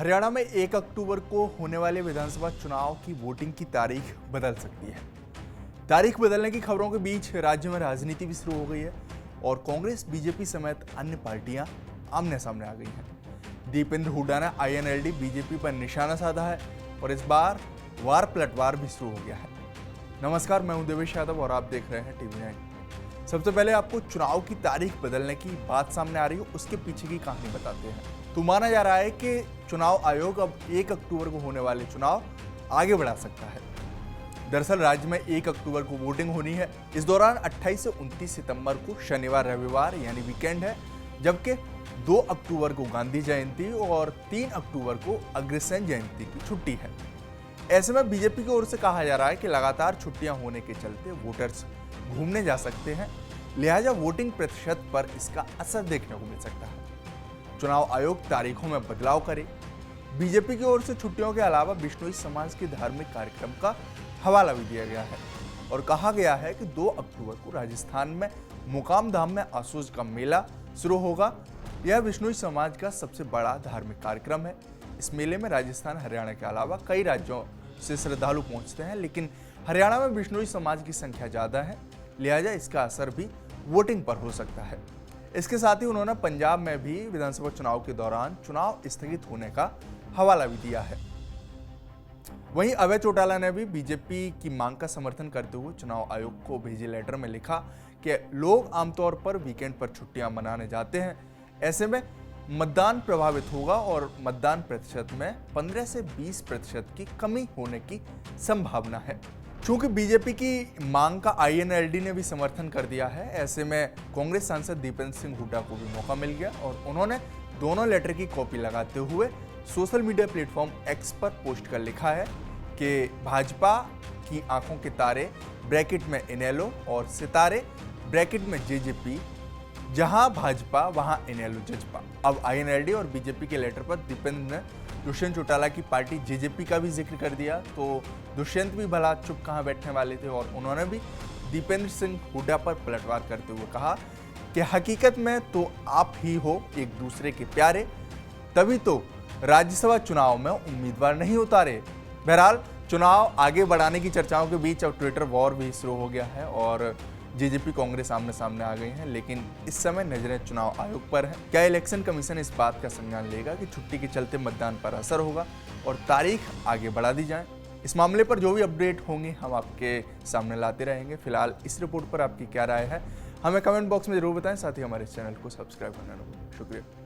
हरियाणा में 1 अक्टूबर को होने वाले विधानसभा चुनाव की वोटिंग की तारीख बदल सकती है। तारीख बदलने की खबरों के बीच राज्य में राजनीति भी शुरू हो गई है और कांग्रेस, बीजेपी समेत अन्य पार्टियां आमने सामने आ गई हैं। दीपेंद्र हुड्डा ने आईएनएलडी बीजेपी पर निशाना साधा है और इस बार वार पलटवार भी शुरू हो गया है। नमस्कार, मैं हूं देवेश यादव और आप देख रहे हैं TV9। सबसे पहले आपको चुनाव की तारीख बदलने की बात सामने आ रही है, उसके पीछे की कहानी बताते हैं। तो माना जा रहा है कि चुनाव आयोग अब 1 अक्टूबर को होने वाले चुनाव आगे बढ़ा सकता है। दरअसल राज्य में 1 अक्टूबर को वोटिंग होनी है। इस दौरान 28 से 29 सितंबर को शनिवार रविवार यानी वीकेंड है, जबकि 2 अक्टूबर को गांधी जयंती और 3 अक्टूबर को अग्रसेन जयंती की छुट्टी है। ऐसे में बीजेपी की ओर से कहा जा रहा है कि लगातार छुट्टियां होने के चलते वोटर्स घूमने जा सकते हैं, लिहाजा वोटिंग प्रतिशत पर इसका असर देखने को मिल सकता है। चुनाव आयोग तारीखों में बदलाव करे। बीजेपी की ओर से छुट्टियों के अलावा बिश्नोई समाज के धार्मिक कार्यक्रम का हवाला भी दिया गया है और कहा गया है कि 2 अक्टूबर को राजस्थान में मुकाम धाम में आसोज का मेला शुरू होगा। यह बिश्नोई समाज का सबसे बड़ा धार्मिक कार्यक्रम है। इस मेले में राजस्थान, हरियाणा के अलावा कई राज्यों से श्रद्धालु पहुंचते हैं, लेकिन हरियाणा में बिश्नोई समाज की संख्या ज्यादा है, लिहाजा इसका असर भी वोटिंग पर हो सकता है। इसके साथ ही उन्होंने पंजाब में भी विधानसभा चुनाव के दौरान चुनाव स्थगित होने का हवाला भी दिया है। वहीं अभय चौटाला ने भी बीजेपी की मांग का समर्थन करते हुए चुनाव आयोग को भेजे लेटर में लिखा कि लोग आमतौर पर वीकेंड पर छुट्टियां मनाने जाते हैं, ऐसे में मतदान प्रभावित होगा और मतदान प्रतिशत में 15 से 20% की कमी होने की संभावना है। चूंकि बीजेपी की मांग का आईएनएलडी ने भी समर्थन कर दिया है, ऐसे में कांग्रेस सांसद दीपेंद्र सिंह हुड्डा को भी मौका मिल गया और उन्होंने दोनों लेटर की कॉपी लगाते हुए सोशल मीडिया प्लेटफॉर्म एक्स पर पोस्ट कर लिखा है कि भाजपा की आंखों के तारे ब्रैकेट में इनेलो और सितारे ब्रैकेट में जेजेपी, जहां भाजपा वहां इनेलो जजपा। अब आईएनएलडी और बीजेपी के लेटर पर दीपेंद्र ने दुष्यंत चौटाला की पार्टी जेजेपी का भी जिक्र कर दिया, तो दुष्यंत भी भला चुप कहां बैठने वाले थे और उन्होंने भी दीपेंद्र सिंह हुड्डा पर पलटवार करते हुए कहा कि हकीकत में तो आप ही हो एक दूसरे के प्यारे, तभी तो राज्यसभा चुनाव में उम्मीदवार नहीं उतारे। बहरहाल चुनाव आगे बढ़ाने की चर्चाओं के बीच अब ट्विटर वॉर भी शुरू हो गया है और जेजेपी कांग्रेस आमने सामने आ गई हैं, लेकिन इस समय नजरें चुनाव आयोग पर है। क्या इलेक्शन कमीशन इस बात का संज्ञान लेगा कि छुट्टी के चलते मतदान पर असर होगा और तारीख आगे बढ़ा दी जाए? इस मामले पर जो भी अपडेट होंगे हम आपके सामने लाते रहेंगे। फिलहाल इस रिपोर्ट पर आपकी क्या राय है, हमें कमेंट बॉक्स में जरूर बताएं। साथ ही हमारे चैनल को सब्सक्राइब करना ना भूलें। शुक्रिया।